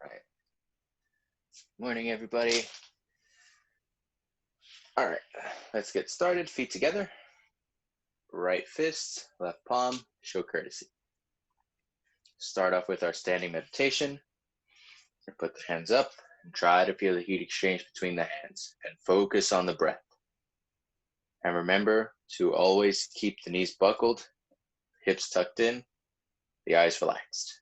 Right. Morning, everybody. All right, let's get started. Feet together. Right fist, left palm, show courtesy. Start off with our standing meditation. Put the hands up and try to feel the heat exchange between the hands and focus on the breath. And remember to always keep the knees buckled, hips tucked in, the eyes relaxed.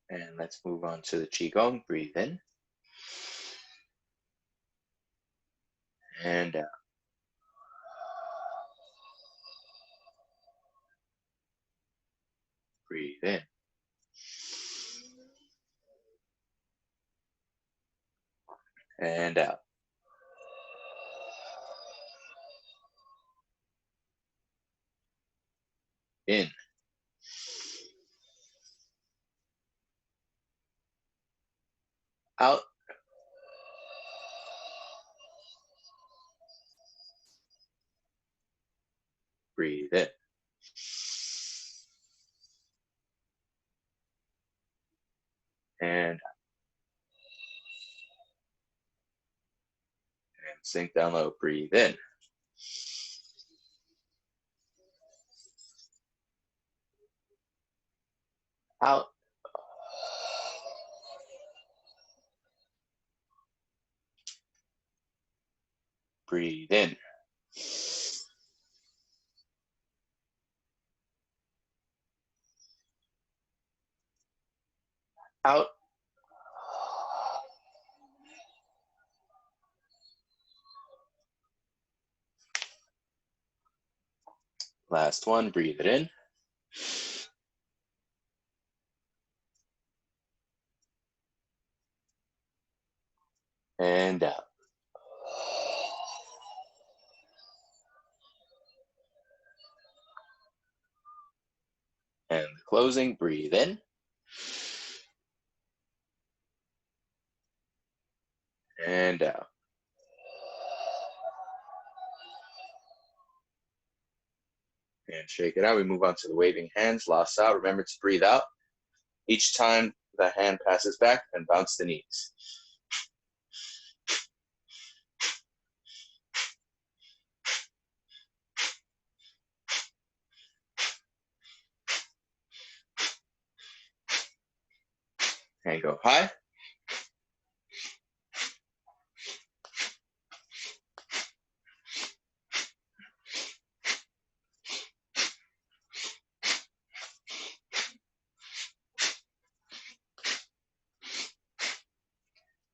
And let's move on to the Qigong. Breathe in and out. Breathe in and out. In out. Breathe in and sink down low. Breathe in out. Breathe in out. Last one. Breathe it in and out. And closing. Breathe in and out. And shake it out. We move on to the waving hands. Lost out. Remember to breathe out each time the hand passes back and bounce the knees. And go high.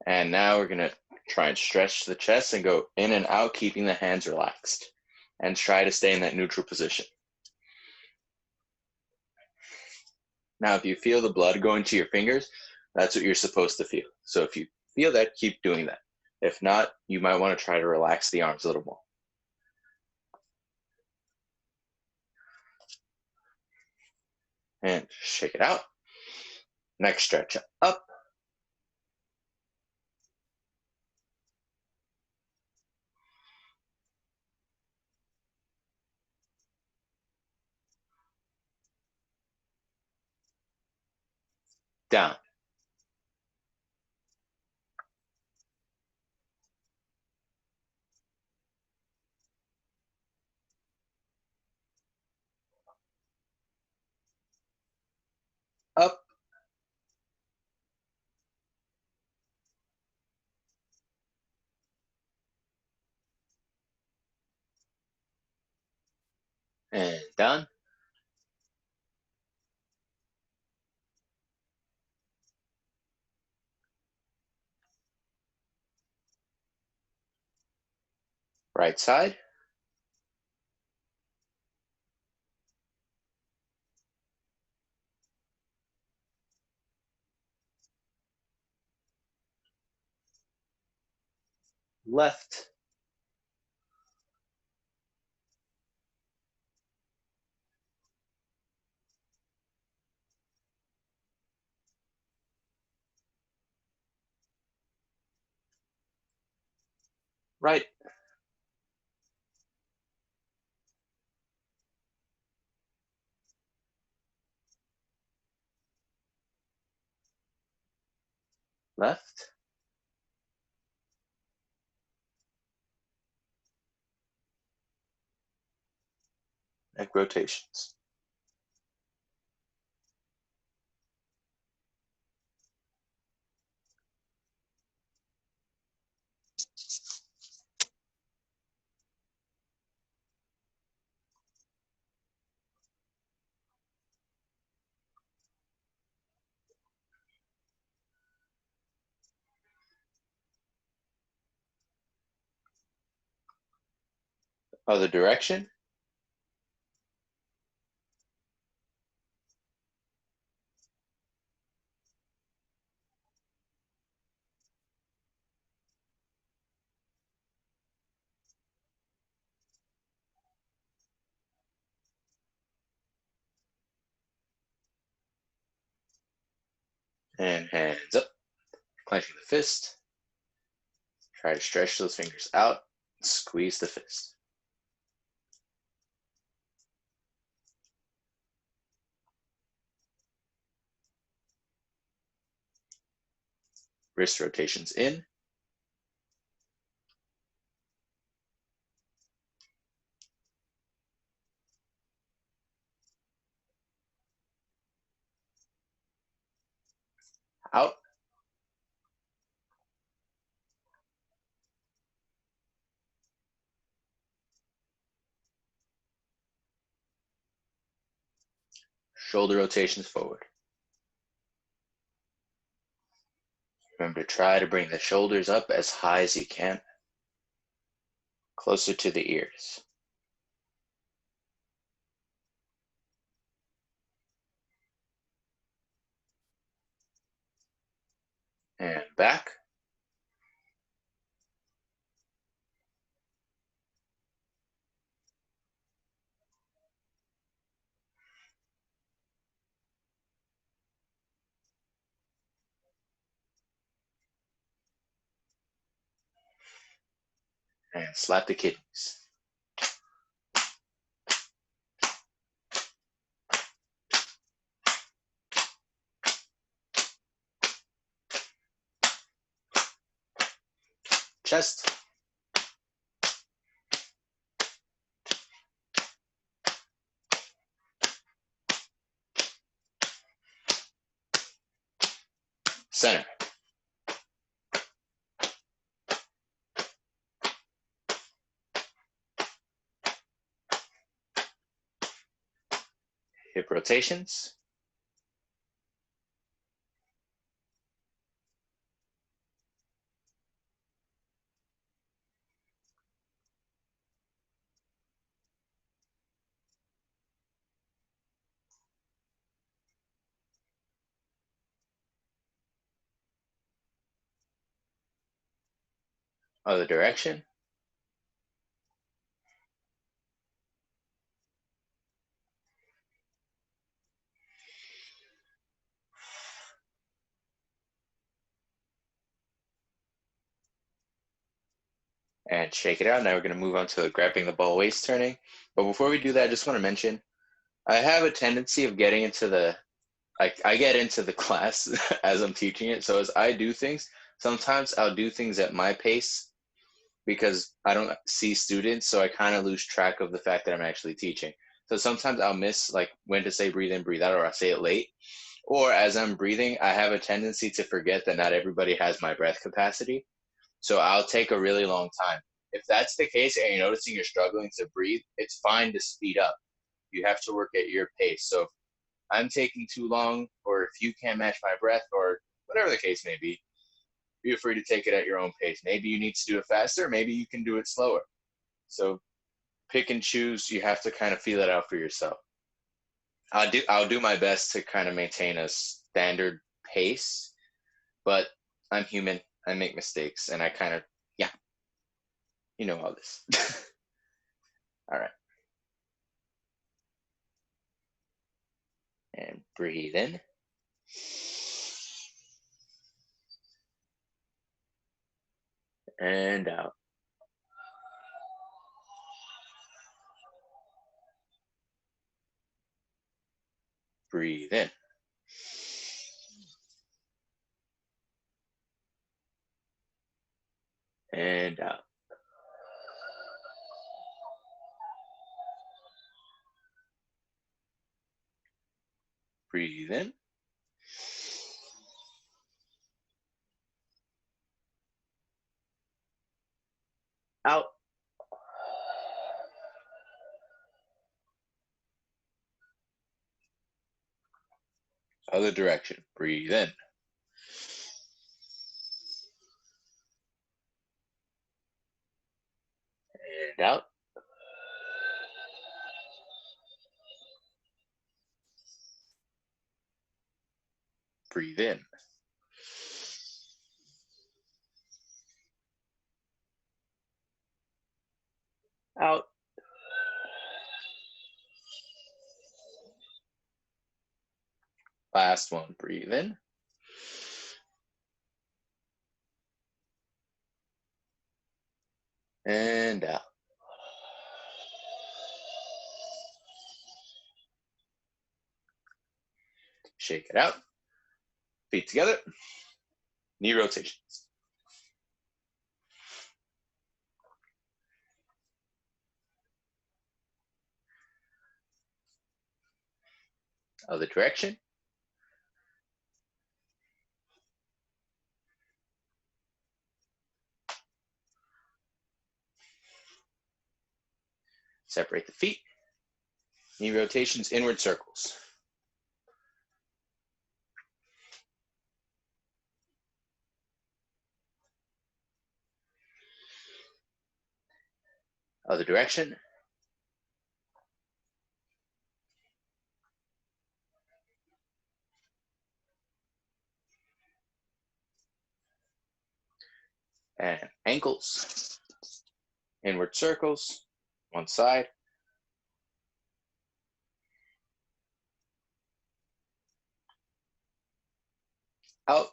And now we're going to try and stretch the chest and go in and out, keeping the hands relaxed. And try to stay in that neutral position. Now, if you feel the blood going to your fingers, that's what you're supposed to feel. So if you feel that, keep doing that. If not, you might want to try to relax the arms a little more. And shake it out. Next stretch up. Down. Up. And down. Right side. Left. Right. Left. Neck rotations. Other direction. And hands up. Clenching the fist. Try to stretch those fingers out. Squeeze the fist. Wrist rotations in. Out. Shoulder rotations forward. Remember to try to bring the shoulders up as high as you can, closer to the ears. And back. And slap the kidneys. Chest. Center. Hip rotations. Other direction. And shake it out. Now we're going to move on to grabbing the ball waist turning. But before we do that, I just want to mention, I have a tendency of getting into the, I get into the class as I'm teaching it. So as I do things, sometimes I'll do things at my pace because I don't see students. So I kind of lose track of the fact that I'm actually teaching. So sometimes I'll miss like when to say breathe in, breathe out, or I say it late. Or as I'm breathing, I have a tendency to forget that not everybody has my breath capacity. So I'll take a really long time. If that's the case and you're noticing you're struggling to breathe, it's fine to speed up. You have to work at your pace. So if I'm taking too long, or if you can't match my breath, or whatever the case may be free to take it at your own pace. Maybe you need to do it faster. Maybe you can do it slower. So pick and choose. You have to kind of feel it out for yourself. I'll do my best to kind of maintain a standard pace, but I'm human. I make mistakes, and I kind of, yeah, you know all this. All right. And breathe in. And out. Breathe in. And out. Breathe in. Out. Other direction. Breathe in. And out. Breathe in. Out. Last one. Breathe in. And out. Shake it out. Feet together. Knee rotations. Other direction. Separate the feet. Knee rotations, inward circles. Other direction. And ankles. Inward circles. One side. Out.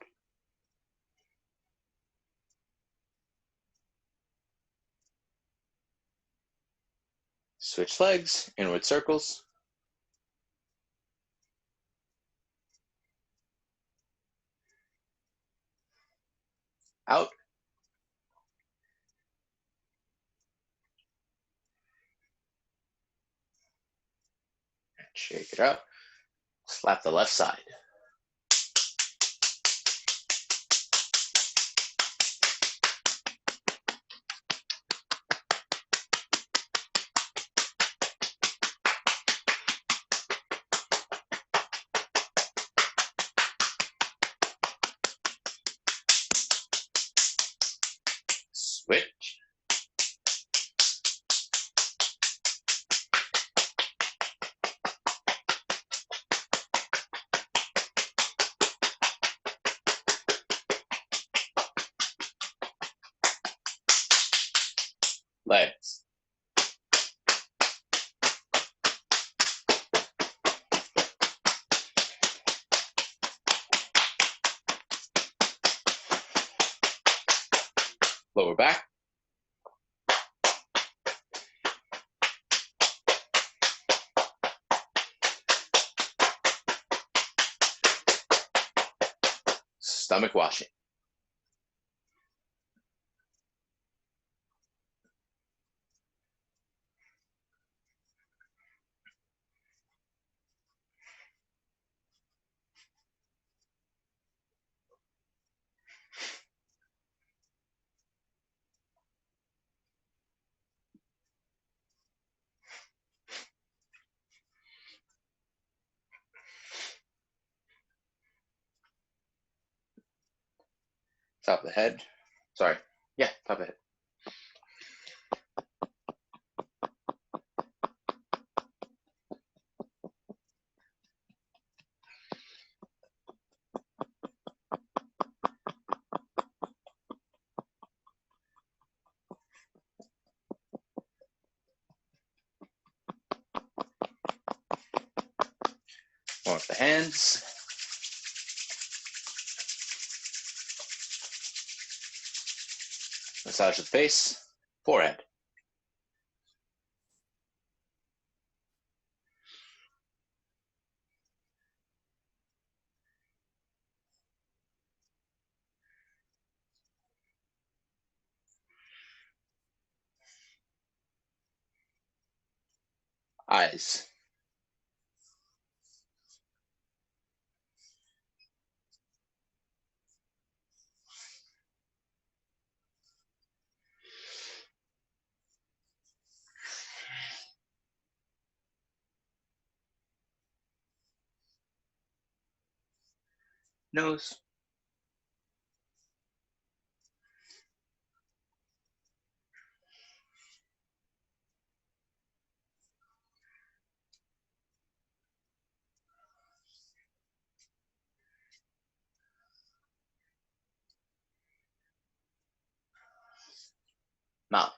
Switch legs. Inward circles. Out. And shake it out. Slap the left side. Switch. Legs. Lower back. Stomach washing. Top of the head. Sorry. Yeah, top of the head. Warm up the hands. Massage the face, forehead. Eyes. Nose. Mouth.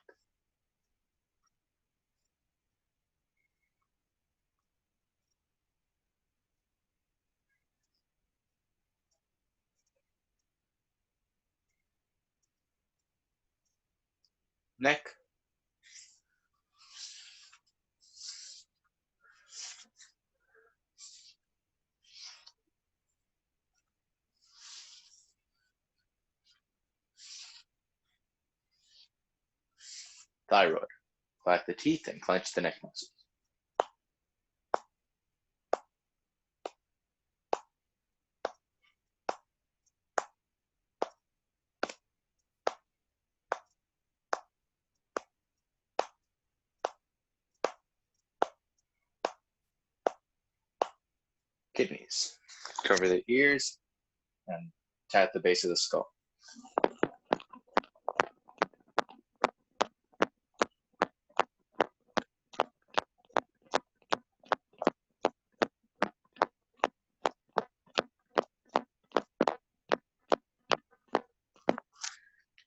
Neck. Thyroid. Clack the teeth and clench the neck muscles. Kidneys. Cover the ears and tap the base of the skull.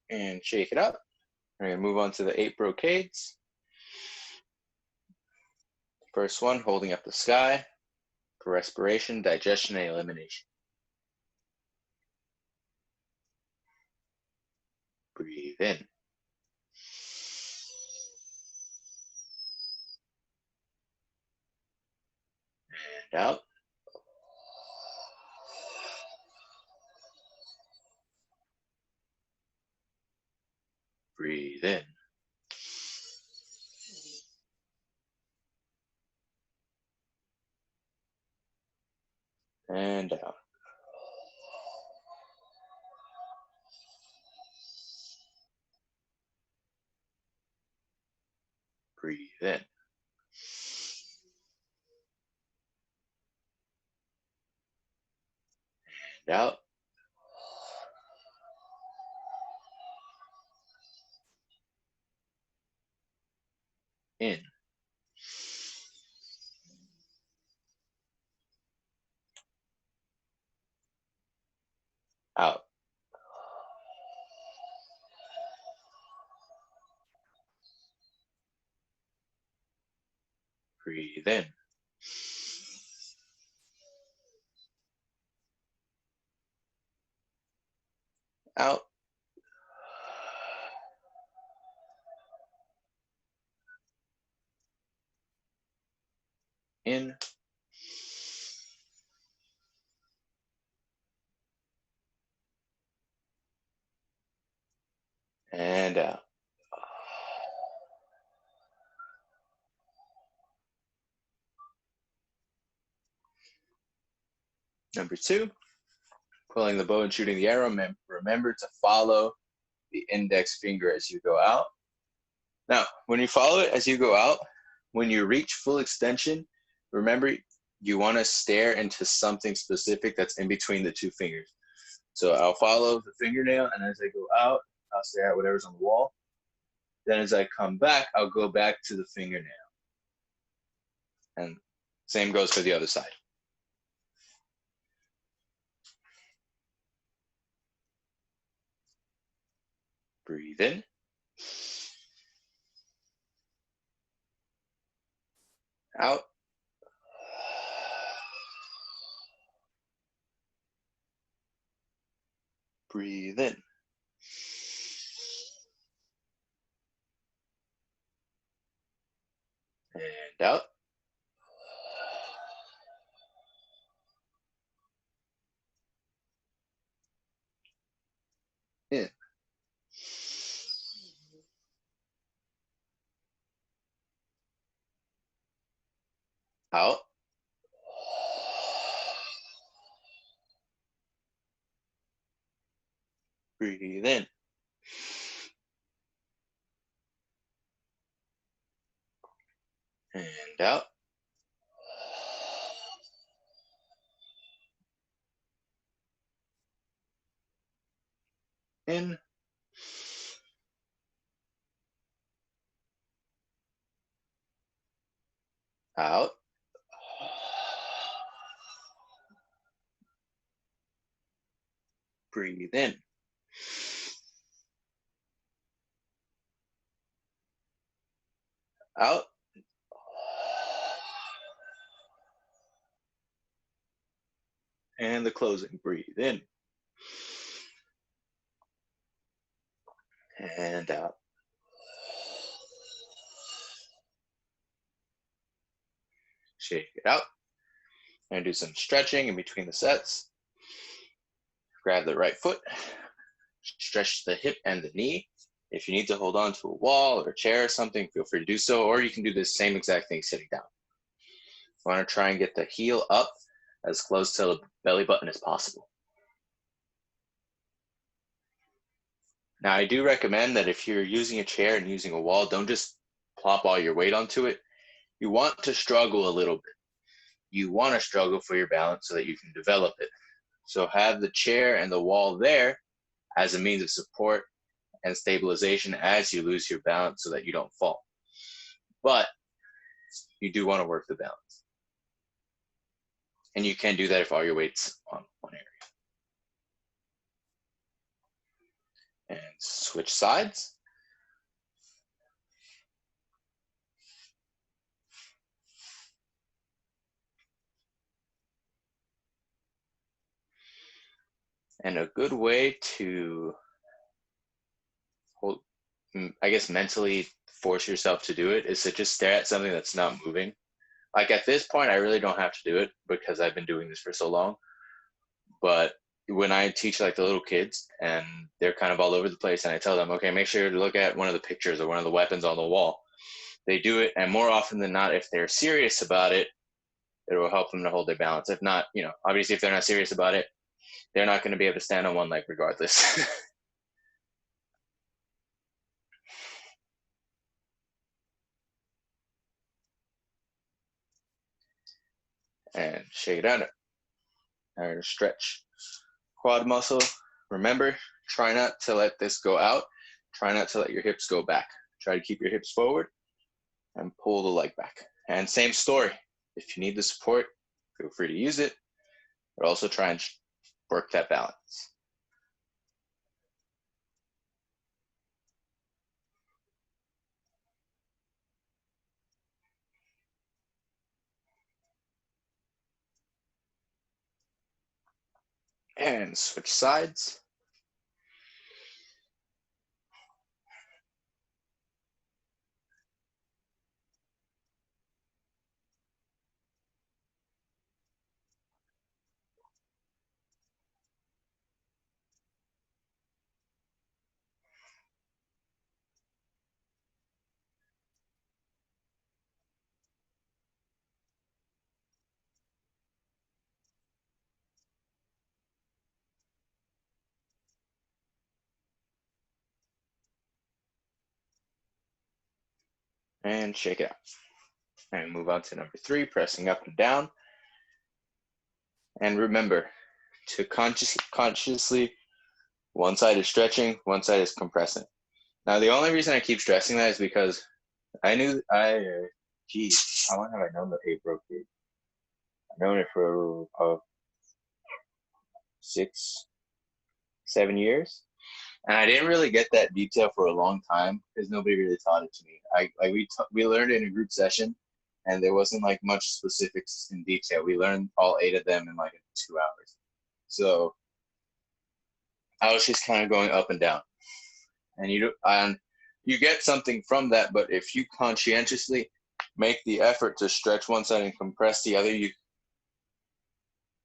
And shake it up. We're going to move on to the 8 brocades. First one, holding up the sky for respiration, digestion, and elimination. Breathe in. And out. Breathe in. And out. Breathe in. And out. In. Out. Breathe in. Out. In. And out. Number 2, pulling the bow and shooting the arrow. Remember to follow the index finger as you go out. Now, when you follow it as you go out, when you reach full extension, remember you want to stare into something specific that's in between the 2 fingers. So I'll follow the fingernail, and as I go out, I'll stare at whatever's on the wall. Then as I come back, I'll go back to the fingernail. And same goes for the other side. Breathe in. Out. Breathe in. And out. In. Out. Breathe in. And out. In. Out. Breathe in. Out. And the closing. Breathe in. And out. Shake it out. And do some stretching in between the sets. Grab the right foot. Stretch the hip and the knee. If you need to hold on to a wall or a chair or something, feel free to do so, or you can do the same exact thing sitting down. You want to try and get the heel up as close to the belly button as possible. Now, I do recommend that if you're using a chair and using a wall, don't just plop all your weight onto it. You want to struggle a little bit. You want to struggle for your balance so that you can develop it. So have the chair and the wall there as a means of support and stabilization as you lose your balance so that you don't fall. But you do want to work the balance. And you can do that if all your weight's on one area. And switch sides. And a good way to hold, I guess, mentally force yourself to do it is to just stare at something that's not moving. Like at this point, I really don't have to do it because I've been doing this for so long. But when I teach like the little kids and they're kind of all over the place and I tell them, okay, make sure to look at one of the pictures or one of the weapons on the wall. They do it, and more often than not, if they're serious about it, it will help them to hold their balance. If not, obviously if they're not serious about it, they're not going to be able to stand on one leg regardless. And shake it out. And stretch. Quad muscle. Remember, try not to let this go out. Try not to let your hips go back. Try to keep your hips forward and pull the leg back. And same story. If you need the support, feel free to use it, but also try and work that balance. And switch sides. And shake it out. And move on to number 3, pressing up and down. And remember to consciously, one side is stretching, one side is compressing. Now, the only reason I keep stressing that is because geez, how long have I known the ape broke here? I've known it for 6, 7 years. And I didn't really get that detail for a long time because nobody really taught it to me. We learned it in a group session, and there wasn't like much specifics in detail. We learned all 8 of them in like 2 hours. So I was just kind of going up and down, and you get something from that. But if you conscientiously make the effort to stretch one side and compress the other,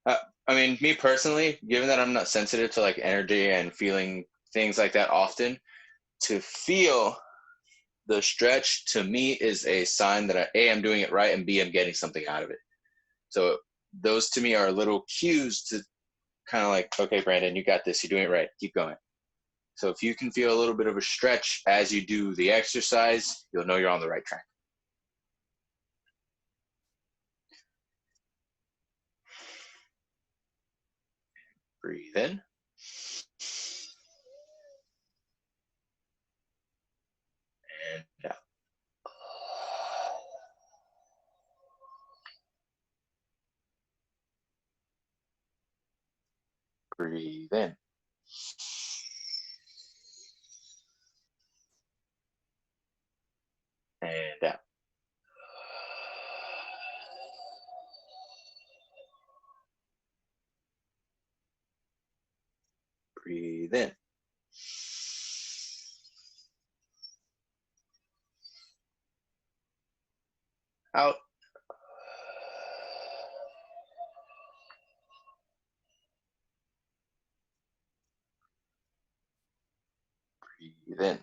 I mean, me personally, given that I'm not sensitive to like energy and feeling things like that often, to feel the stretch to me is a sign that I'm doing it right, and B, I'm getting something out of it. So those to me are little cues to kind of like, okay, Brandon, you got this. You're doing it right. Keep going. So if you can feel a little bit of a stretch as you do the exercise, you'll know you're on the right track. Breathe in. And out. Breathe in. And out. Breathe in. Out. Breathe in.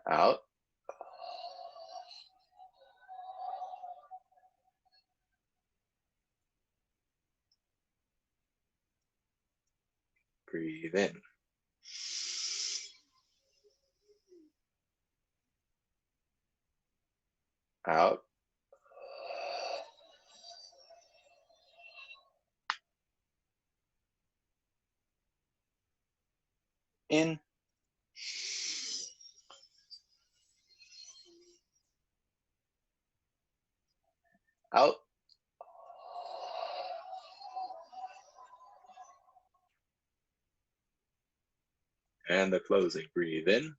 Out. Breathe in. Out. In. Out. And the closing. Breathe in.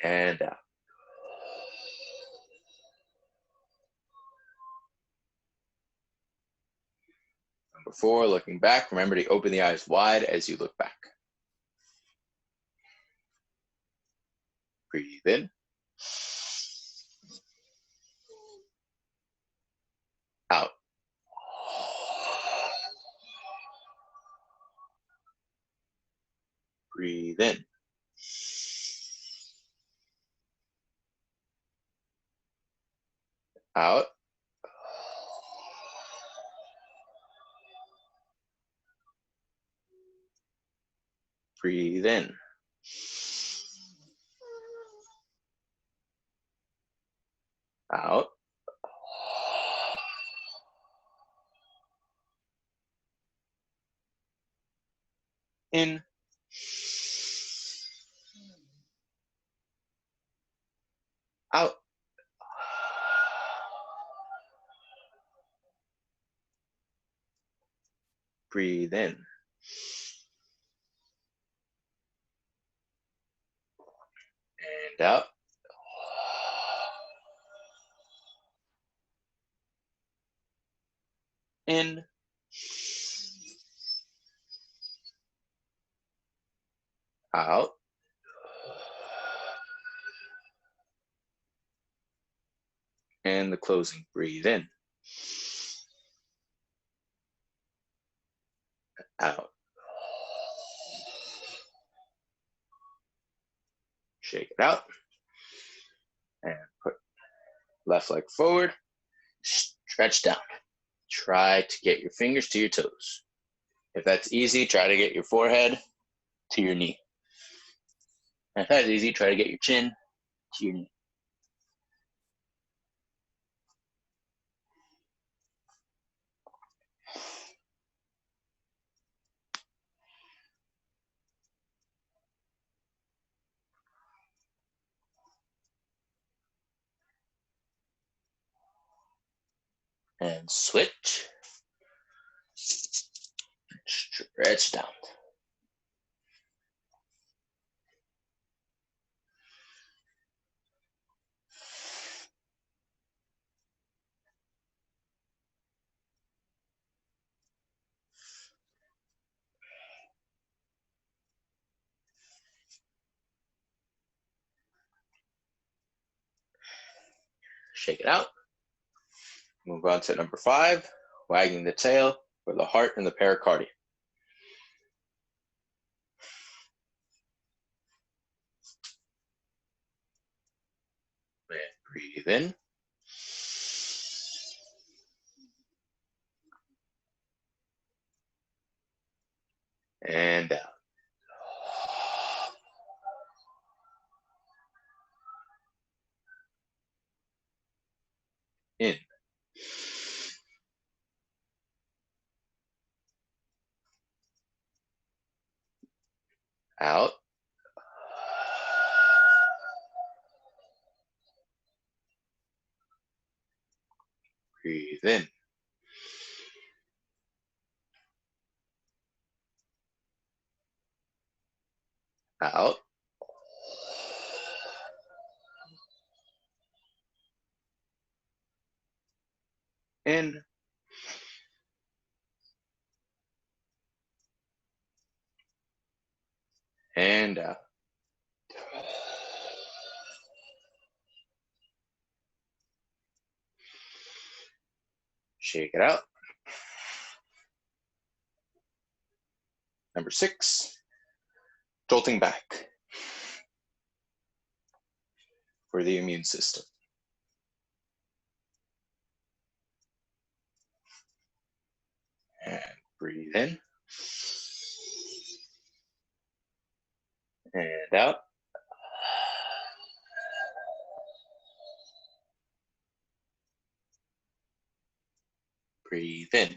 And out. Number 4, looking back. Remember to open the eyes wide as you look back. Breathe in. Out. Breathe in. Out. Breathe in. Out. In. Out. Breathe in. and out. In, out, and the closing. Breathe in, out. Shake it out, and put left leg forward, stretch down. Try to get your fingers to your toes. If that's easy, try to get your forehead to your knee. And if that's easy, try to get your chin to your knee. And switch. Stretch down. Shake it out. Move on to number 5, wagging the tail for the heart and the pericardium. And breathe in. And out. In. Out. Breathe in. Out. In. And out. Shake it out. Number 6, jolting back for the immune system. And breathe in. And out. Breathe in.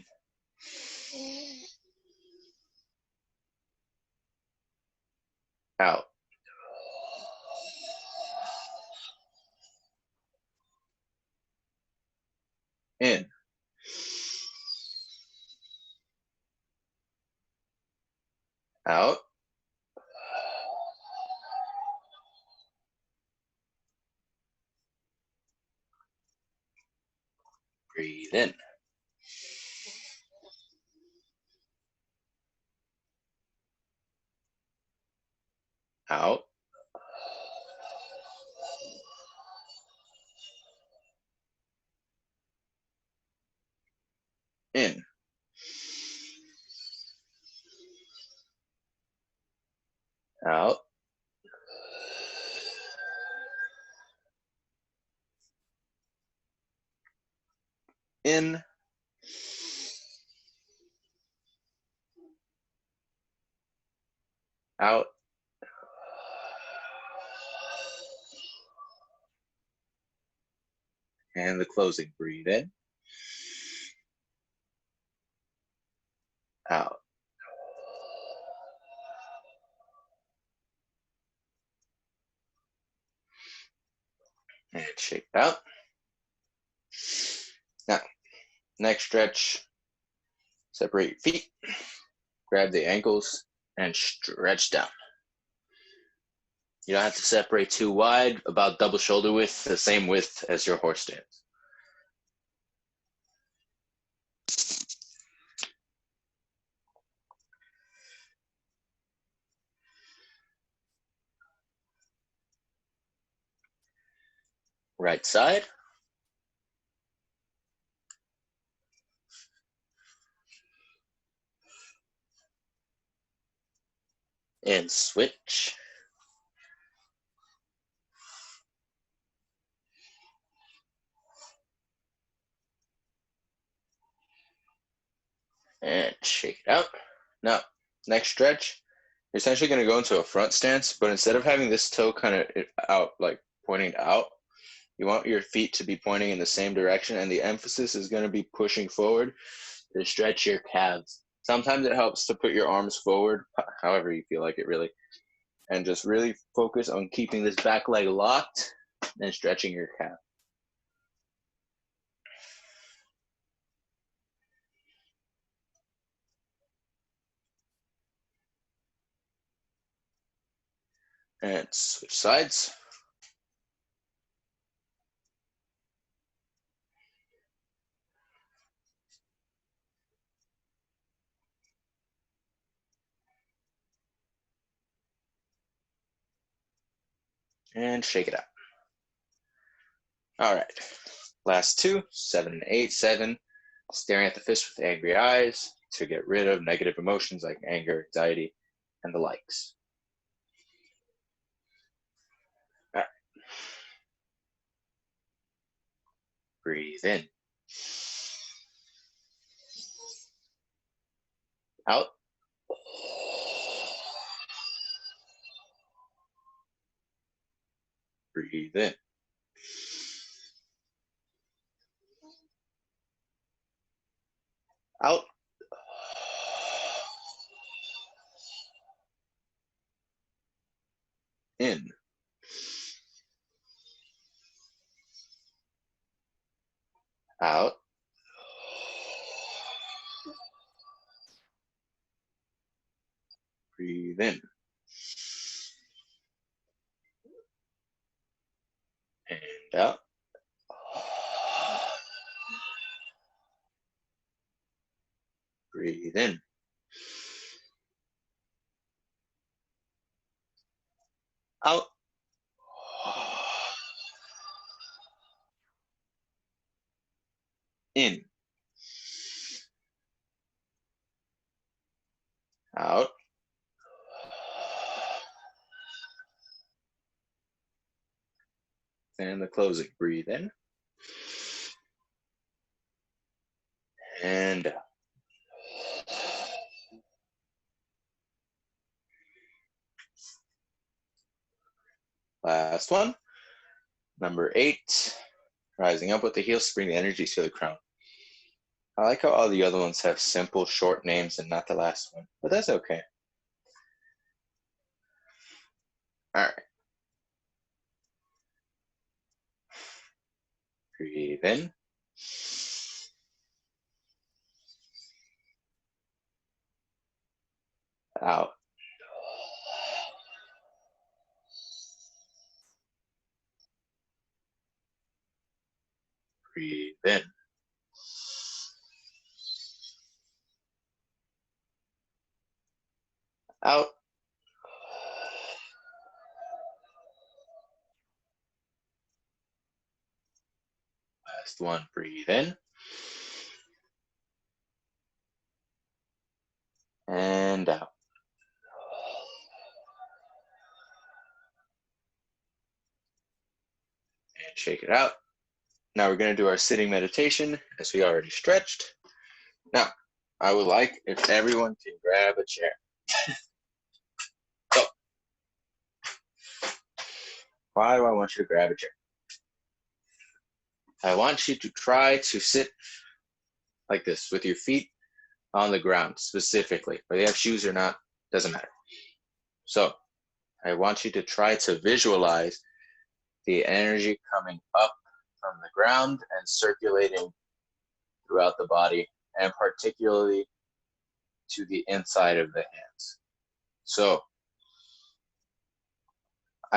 Out. In. Out. Breathe in. Out. In. Out. In. Out. And the closing. Breathe in. Out. And shake it out. Now, next stretch. Separate your feet. Grab the ankles and stretch down. You don't have to separate too wide, about double shoulder width, the same width as your horse stance. Right side. And switch. And shake it out. Now, next stretch, you're essentially going to go into a front stance, but instead of having this toe kind of out, like pointing out, you want your feet to be pointing in the same direction, and the emphasis is going to be pushing forward to stretch your calves. Sometimes it helps to put your arms forward, however you feel like it really, and just really focus on keeping this back leg locked and stretching your calf. And switch sides. And shake it out. All right. Last two, 7 and 8. 7, staring at the fist with angry eyes to get rid of negative emotions like anger, anxiety, and the likes. All right. Breathe in. Out. Breathe in. Out. In. Out. Breathe in. And out. Breathe in. Out. In. Out. And the closing. Breathe in. And out. Last one. Number 8. Rising up with the heels, bring the energy to the crown. I like how all the other ones have simple, short names and not the last one, but that's okay. All right. Breathe in. Out. Breathe in. Out. Last one. Breathe in. And out. And shake it out. Now we're going to do our sitting meditation as we already stretched. Now, I would like if everyone can grab a chair. So, why do I want you to grab a chair? I want you to try to sit like this with your feet on the ground specifically. Whether you have shoes or not, doesn't matter. So, I want you to try to visualize the energy coming up from the ground and circulating throughout the body, and particularly to the inside of the hands. So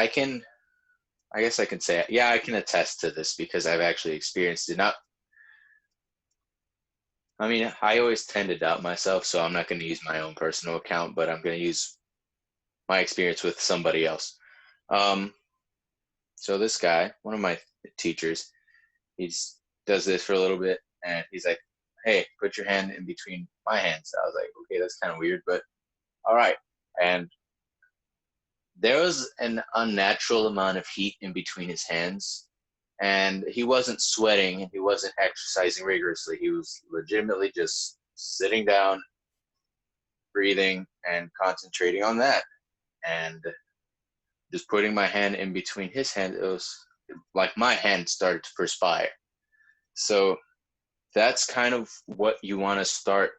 I guess I can say, yeah, I can attest to this because I've actually experienced it. I mean, I always tend to doubt myself, so I'm not going to use my own personal account, but I'm going to use my experience with somebody else. Um, so this guy, one of my teachers, he's does this for a little bit, and he's like, "Hey, put your hand in between my hands." I was like, "Okay, that's kind of weird, but all right." And there was an unnatural amount of heat in between his hands, and he wasn't sweating and he wasn't exercising rigorously. He was legitimately just sitting down, breathing, and concentrating on that. And just putting my hand in between his hands, it was like my hand started to perspire. So that's kind of what you want to start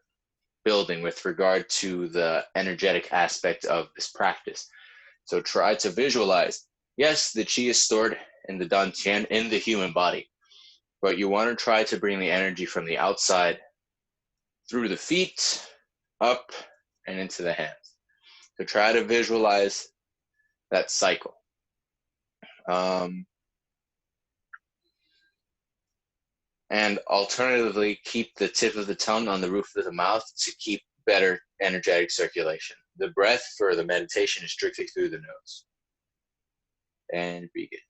building with regard to the energetic aspect of this practice. So try to visualize. Yes, the chi is stored in the dantian in the human body, but you want to try to bring the energy from the outside through the feet, up, and into the hands. So try to visualize that cycle. And alternatively, keep the tip of the tongue on the roof of the mouth to keep better energetic circulation. The breath for the meditation is strictly through the nose. And begin.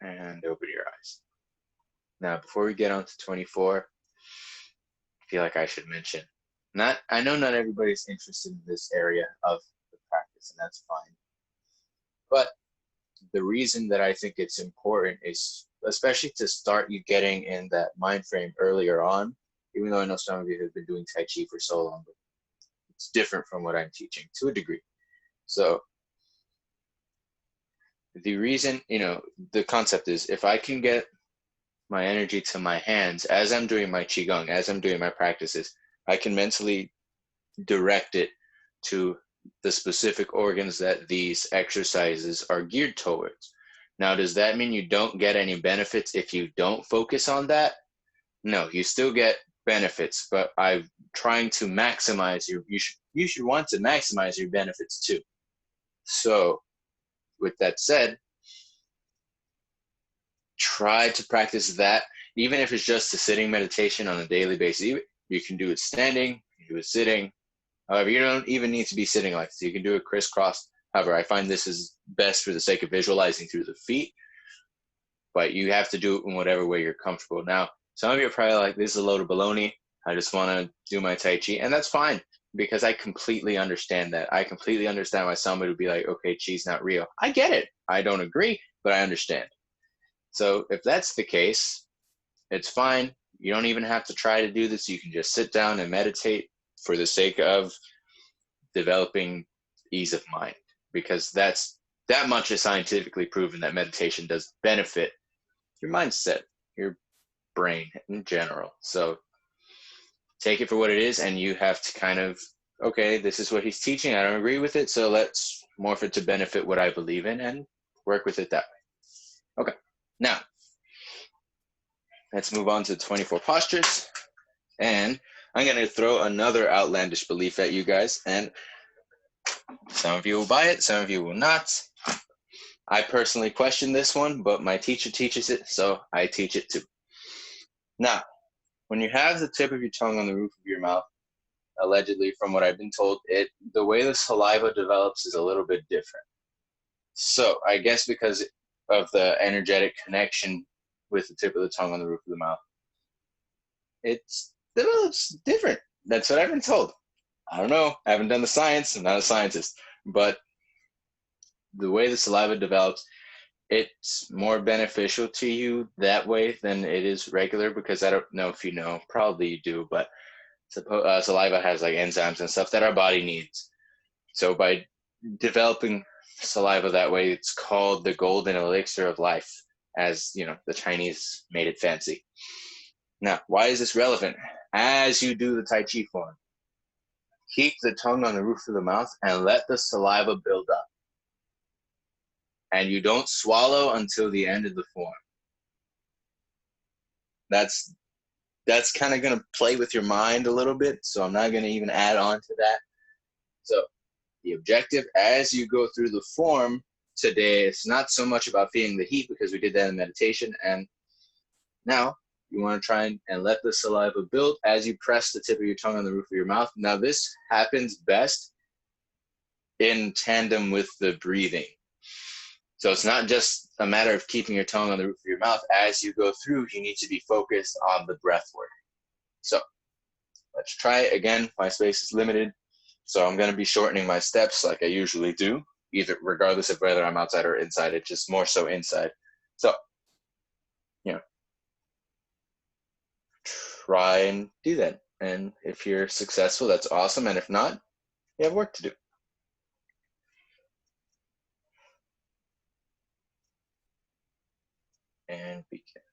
And open your eyes. Now, before we get on to 24, I feel like I should mention, I know not everybody's interested in this area of the practice, and that's fine. But the reason that I think it's important is, especially to start you getting in that mind frame earlier on, even though I know some of you have been doing Tai Chi for so long, but it's different from what I'm teaching to a degree. So the reason, the concept is if I can get my energy to my hands as I'm doing my Qigong, as I'm doing my practices, I can mentally direct it to the specific organs that these exercises are geared towards. Now, does that mean you don't get any benefits if you don't focus on that? No, you still get benefits, but I'm trying to maximize you should want to maximize your benefits too. So, with that said, try to practice that, even if it's just a sitting meditation on a daily basis. You can do it standing, you can do it sitting. However, you don't even need to be sitting like this. You can do it crisscross. However, I find this is best for the sake of visualizing through the feet, but you have to do it in whatever way you're comfortable. Now, some of you are probably like, this is a load of baloney. I just want to do my Tai Chi. And that's fine, because I completely understand that. I completely understand why somebody would be like, okay, Chi's not real. I get it. I don't agree, but I understand. So if that's the case, it's fine. You don't even have to try to do this. You can just sit down and meditate for the sake of developing ease of mind, because that much is scientifically proven that meditation does benefit your mindset, your brain in general. So take it for what it is, and you have to kind of, okay, this is what he's teaching. I don't agree with it, so let's morph it to benefit what I believe in and work with it that way. Okay, now let's move on to 24 postures. And I'm going to throw another outlandish belief at you guys, and some of you will buy it, some of you will not. I personally question this one, but my teacher teaches it, so I teach it too. Now, when you have the tip of your tongue on the roof of your mouth, allegedly, from what I've been told, the way the saliva develops is a little bit different. So I guess because of the energetic connection with the tip of the tongue on the roof of the mouth, it develops different. That's what I've been told. I don't know. I haven't done the science. I'm not a scientist. But the way the saliva develops, it's more beneficial to you that way than it is regular, because I don't know if you know, probably you do, but saliva has like enzymes and stuff that our body needs. So by developing saliva that way, it's called the golden elixir of life, as you know, the Chinese made it fancy. Now, why is this relevant? As you do the Tai Chi form, keep the tongue on the roof of the mouth and let the saliva build up. And you don't swallow until the end of the form. That's kind of going to play with your mind a little bit, so I'm not going to even add on to that. So the objective as you go through the form today, it's not so much about feeling the heat, because we did that in meditation, and now you want to try and let the saliva build as you press the tip of your tongue on the roof of your mouth. Now this happens best in tandem with the breathing. So it's not just a matter of keeping your tongue on the roof of your mouth. As you go through, you need to be focused on the breath work. So let's try it again. My space is limited, so I'm going to be shortening my steps like I usually do, either regardless of whether I'm outside or inside. It's just more so inside. So, try and do that. And if you're successful, that's awesome. And if not, you have work to do. And begin.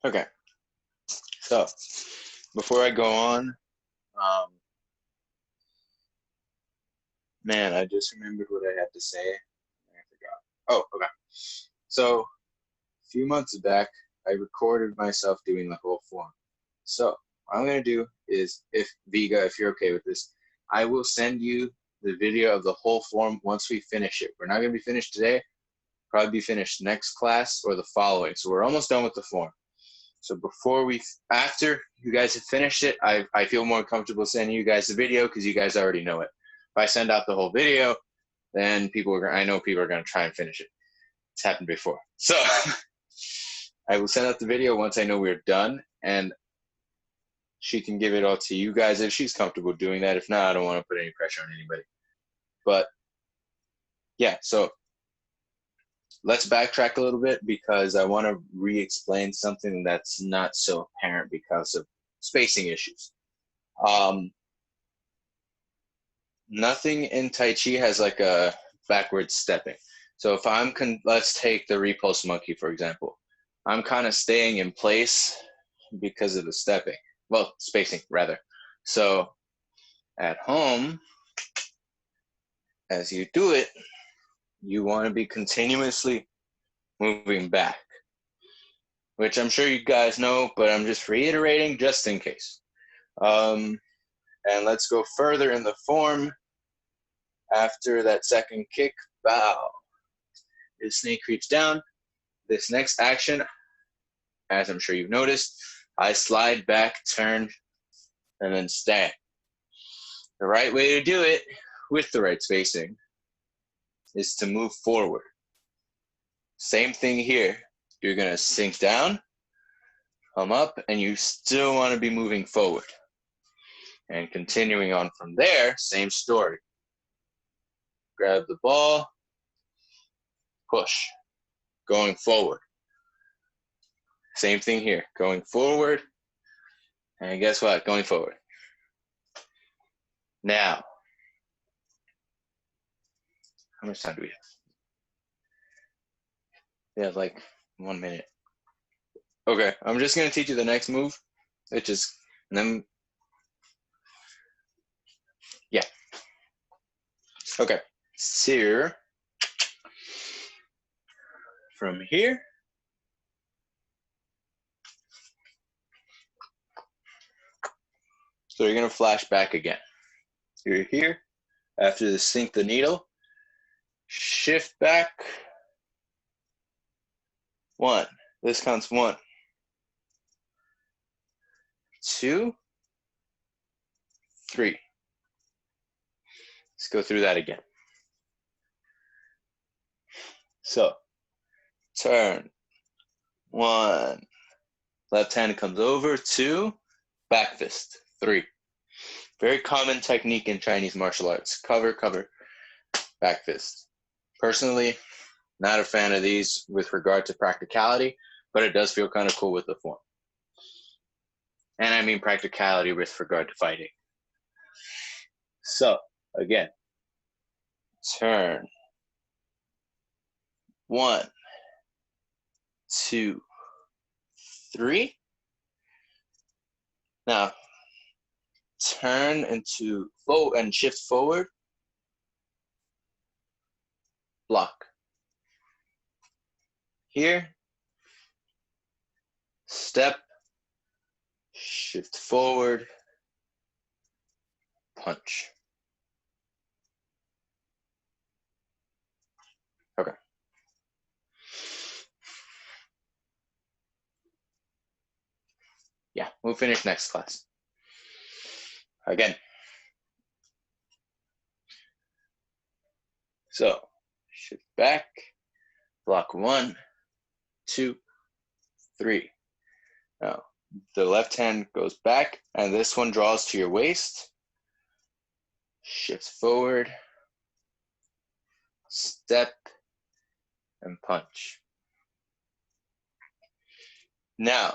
Okay, so before I go on, man, I just remembered what I had to say. I forgot. Oh, okay. So a few months back, I recorded myself doing the whole form. So what I'm going to do is, if Viga, if you're okay with this, I will send you the video of the whole form once we finish it. We're not going to be finished today. Probably be finished next class or the following. So we're almost done with the form. So after you guys have finished it, I feel more comfortable sending you guys the video because you guys already know it. If I send out the whole video, then I know people are going to try and finish it. It's happened before. So I will send out the video once I know we're done, and she can give it all to you guys if she's comfortable doing that. If not, I don't want to put any pressure on anybody. But yeah, so let's backtrack a little bit because I want to re-explain something that's not so apparent because of spacing issues. Nothing in Tai Chi has like a backward stepping. So if let's take the repulse monkey, for example. I'm kind of staying in place because of the stepping. Well, spacing, rather. So at home, as you do it, you want to be continuously moving back, which I'm sure you guys know, but I'm just reiterating just in case. And let's go further in the form. After that second kick, bow. The snake creeps down. This next action, as I'm sure you've noticed, I slide back, turn, and then stand. The right way to do it, with the right spacing, is to move forward. Same thing here. You're going to sink down, come up, and you still want to be moving forward. And continuing on from there, same story. Grab the ball, push, going forward. Same thing here, going forward, and guess what? Going forward. Now, how much time do we have? We have like 1 minute. Okay, I'm just going to teach you the next move. And then, yeah. Okay, so from here, so you're going to flash back again. You're here. After the sink the needle, shift back. 1. This counts 1, 2, 3. Let's go through that again. So, turn. 1. Left hand comes over. 2. Back fist. 3. Very common technique in Chinese martial arts. Cover, cover, back fist. Personally, not a fan of these with regard to practicality, but it does feel kind of cool with the form. And I mean practicality with regard to fighting. So, again, turn. 1, 2, 3. Now, turn into forward and shift forward. Block. Here, step, shift forward, punch. Okay. Yeah, we'll finish next class. Again. So, shift back, block 1, 2, 3. Now, the left hand goes back, and this one draws to your waist. Shifts forward, step, and punch. Now,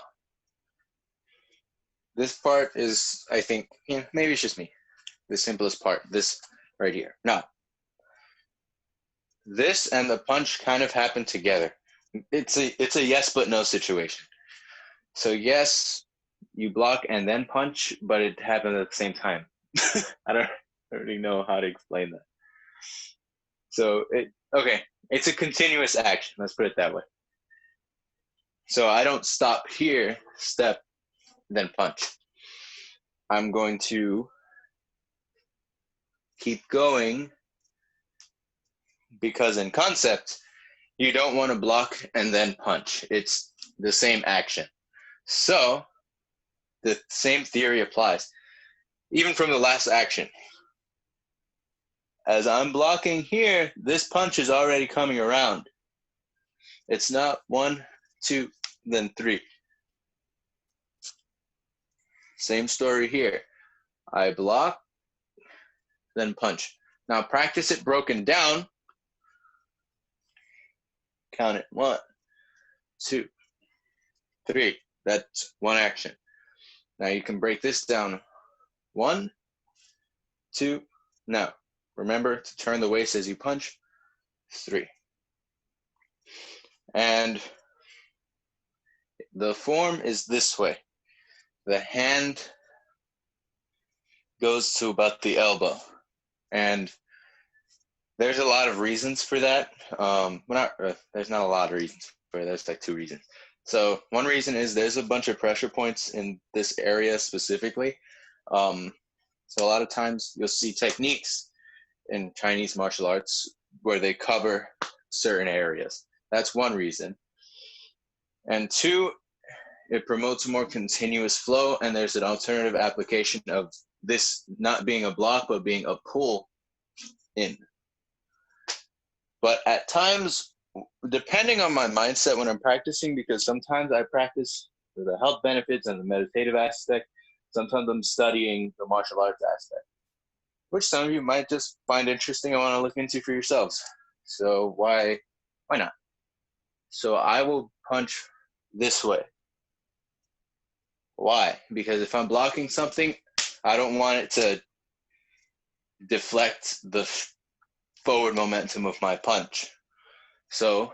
this part is, I think, maybe it's just me, the simplest part, this right here. Now, this and the punch kind of happen together. It's a yes but no situation. So yes, you block and then punch, but it happens at the same time. I don't really know how to explain that. So okay, it's a continuous action. Let's put it that way. So I don't stop here, step, then punch. I'm going to keep going because in concept, you don't want to block and then punch. It's the same action. So the same theory applies. Even from the last action. As I'm blocking here, this punch is already coming around. It's not 1, 2, then 3. Same story here. I block, then punch. Now practice it broken down. Count it. 1, 2, 3. That's one action. Now you can break this down. 1, 2. Now remember to turn the waist as you punch. 3. And the form is this way. The hand goes to about the elbow. And there's a lot of reasons for that. There's not a lot of reasons for it. There's like 2 reasons. So one reason is there's a bunch of pressure points in this area specifically. So a lot of times you'll see techniques in Chinese martial arts where they cover certain areas. That's one reason. And 2, it promotes a more continuous flow, and there's an alternative application of this not being a block, but being a pull in. But at times, depending on my mindset when I'm practicing, because sometimes I practice for the health benefits and the meditative aspect, sometimes I'm studying the martial arts aspect, which some of you might just find interesting and want to look into for yourselves. So why not? So I will punch this way. Why? Because if I'm blocking something, I don't want it to deflect the forward momentum of my punch. So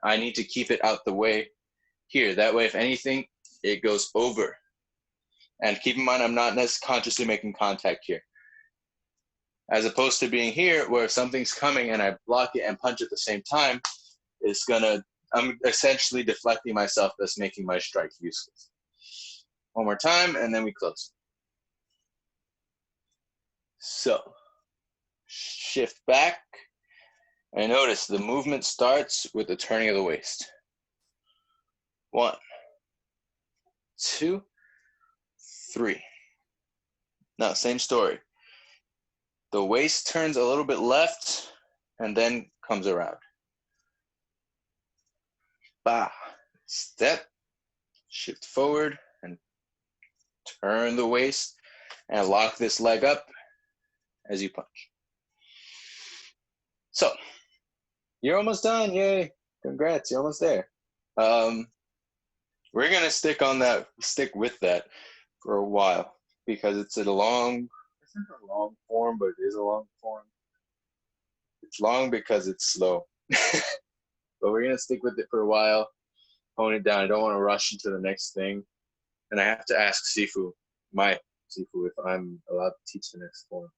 I need to keep it out the way here. That way, if anything, it goes over. And keep in mind, I'm not consciously making contact here. As opposed to being here, where if something's coming and I block it and punch at the same time, I'm essentially deflecting myself, thus making my strike useless. One more time, and then we close. So, shift back, and notice the movement starts with the turning of the waist. 1, 2, 3. Now, same story. The waist turns a little bit left, and then comes around. Bah. Step, shift forward, and turn the waist, and lock this leg up as you punch. So, you're almost done. Yay. Congrats. You're almost there. We're going to stick with that for a while because it's not a long form, but it is a long form. It's long because it's slow. But we're going to stick with it for a while, hone it down. I don't want to rush into the next thing. And I have to ask my Sifu, if I'm allowed to teach the next form.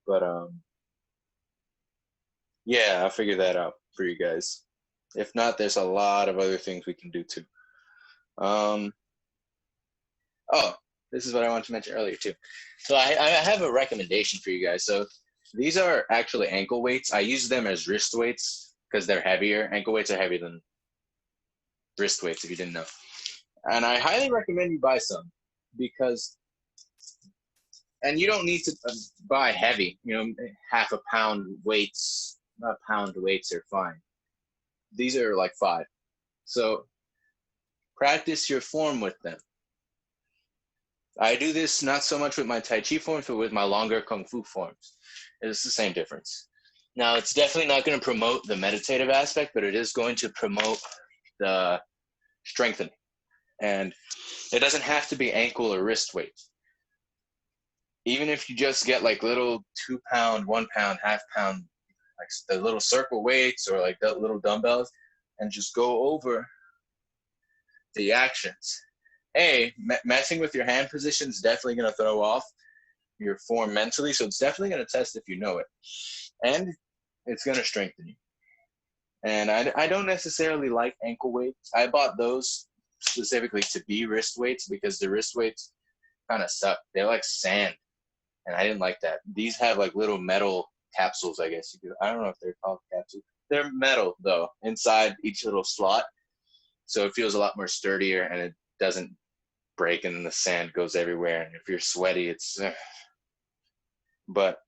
But yeah, I'll figure that out for you guys. If not, there's a lot of other things we can do too. This is what I wanted to mention earlier too. So I have a recommendation for you guys. So these are actually ankle weights. I use them as wrist weights because they're heavier. Ankle weights are heavier than wrist weights, if you didn't know. And I highly recommend you buy some because, and you don't need to buy heavy, half a pound weights, a pound weights are fine. These are like 5. So practice your form with them. I do this not so much with my Tai Chi forms, but with my longer Kung Fu forms. It's the same difference. Now, it's definitely not going to promote the meditative aspect, but it is going to promote the strengthening. And it doesn't have to be ankle or wrist weights. Even if you just get like little 2 pound, 1 pound, half pound, like the little circle weights or like the little dumbbells, and just go over the actions. messing with your hand position is definitely going to throw off your form mentally. So it's definitely going to test if you know it. And it's going to strengthen you. And I don't necessarily like ankle weights. I bought those specifically to be wrist weights because the wrist weights kind of suck. They're like sand. And I didn't like that. These have like little metal capsules, I guess you could. I don't know if they're called capsules. They're metal, though, inside each little slot. So it feels a lot more sturdier and it doesn't break and the sand goes everywhere. And if you're sweaty, it's. But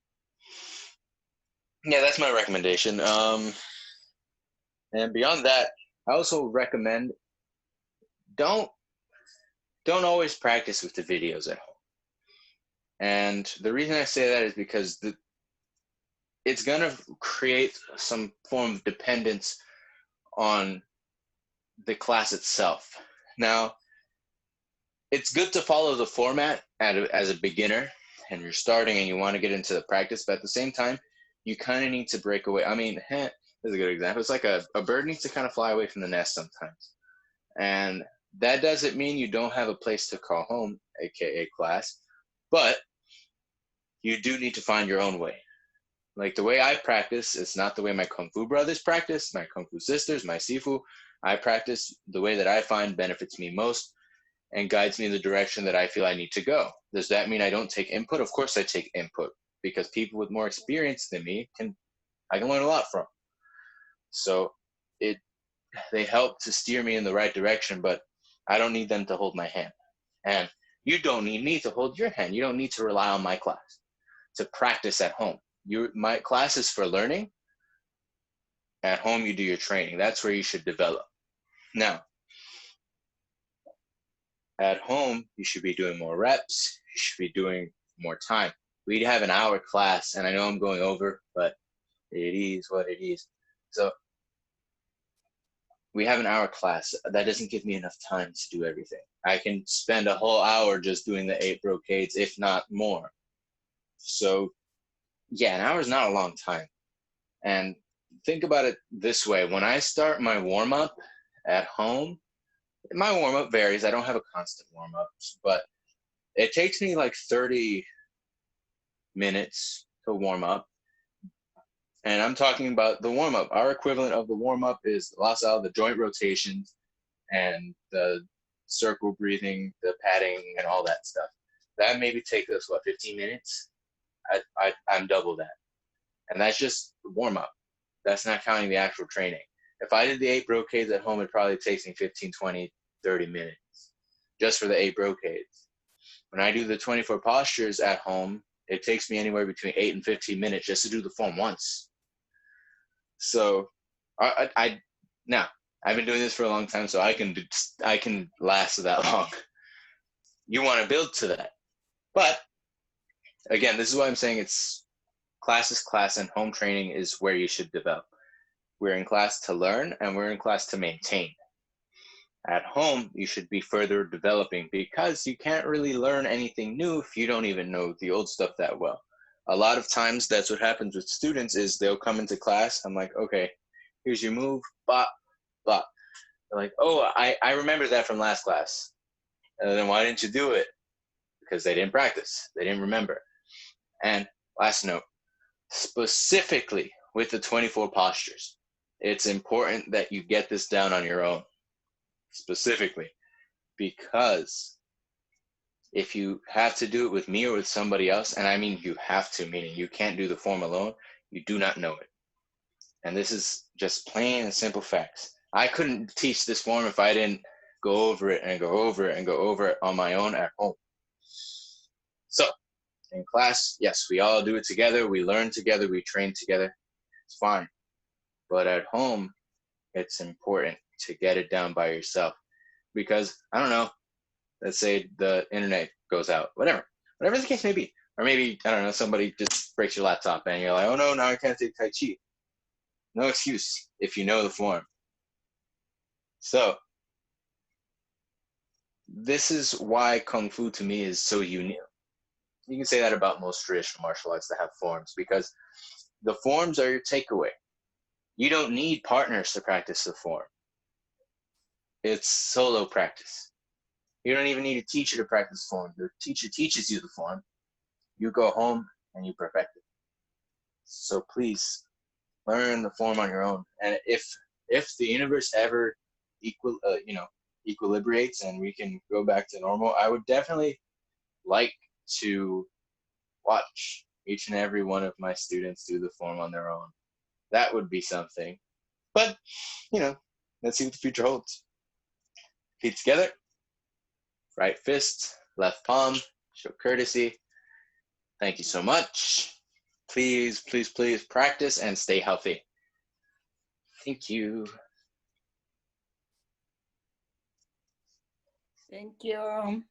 yeah, that's my recommendation. And beyond that, I also recommend don't always practice with the videos at home. And the reason I say that is because it's going to create some form of dependence on the class itself. Now, it's good to follow the format as a beginner and you're starting and you want to get into the practice, but at the same time, you kind of need to break away. I mean, this is a good example. It's like a bird needs to kind of fly away from the nest sometimes. And that doesn't mean you don't have a place to call home, aka class, but you do need to find your own way. Like the way I practice, it's not the way my Kung Fu brothers practice, my Kung Fu sisters, my Sifu. I practice the way that I find benefits me most and guides me in the direction that I feel I need to go. Does that mean I don't take input? Of course I take input because people with more experience than me I can learn a lot from. So they help to steer me in the right direction, but I don't need them to hold my hand. And you don't need me to hold your hand. You don't need to rely on my class to practice at home. My class is for learning. At home, you do your training. That's where you should develop. Now, at home, you should be doing more reps. You should be doing more time. We have an hour class, and I know I'm going over, but it is what it is. So we have an hour class. That doesn't give me enough time to do everything. I can spend a whole hour just doing the 8 brocades, if not more. So yeah, an hour is not a long time. And think about it this way. When I start my warm-up at home, my warm-up varies. I don't have a constant warm-up, but it takes me like 30 minutes to warm up. And I'm talking about the warm-up. Our equivalent of the warm-up is the joint rotations and the circle breathing, the padding, and all that stuff. That maybe takes us, 15 minutes? I'm double that. And that's just warm-up. That's not counting the actual training. If I did the 8 brocades at home, it probably takes me 15, 20, 30 minutes just for the 8 brocades. When I do the 24 postures at home, it takes me anywhere between 8 and 15 minutes just to do the form once. So now I've been doing this for a long time, so I can last that long. You want to build to that. But again, this is why I'm saying it's class and home training is where you should develop. We're in class to learn and we're in class to maintain. At home, you should be further developing because you can't really learn anything new if you don't even know the old stuff that well. A lot of times that's what happens with students is they'll come into class. I'm like, okay, here's your move, bop, bop. They're like, oh, I remember that from last class. And then why didn't you do it? Because they didn't practice. They didn't remember. And last note, specifically with the 24 postures, it's important that you get this down on your own. Specifically, because if you have to do it with me or with somebody else, and I mean you have to, meaning you can't do the form alone, you do not know it. And this is just plain and simple facts. I couldn't teach this form if I didn't go over it and go over it and go over it on my own at home. So in class, yes, we all do it together. We learn together. We train together. It's fine. But at home, it's important to get it down by yourself. Because, I don't know, let's say the internet goes out, whatever the case may be. Or maybe, I don't know, somebody just breaks your laptop and you're like, oh no, now I can't take Tai Chi. No excuse if you know the form. So, this is why Kung Fu to me is so unique. You can say that about most traditional martial arts that have forms because the forms are your takeaway. You don't need partners to practice the form. It's solo practice. You don't even need a teacher to practice form. The teacher teaches you the form. You go home and you perfect it. So please learn the form on your own. And if the universe ever equilibrates and we can go back to normal, I would definitely like to watch each and every one of my students do the form on their own. That would be something. But, let's see what the future holds. Feet together, right fist, left palm, show courtesy. Thank you so much. Please, please, please practice and stay healthy. Thank you. Thank you.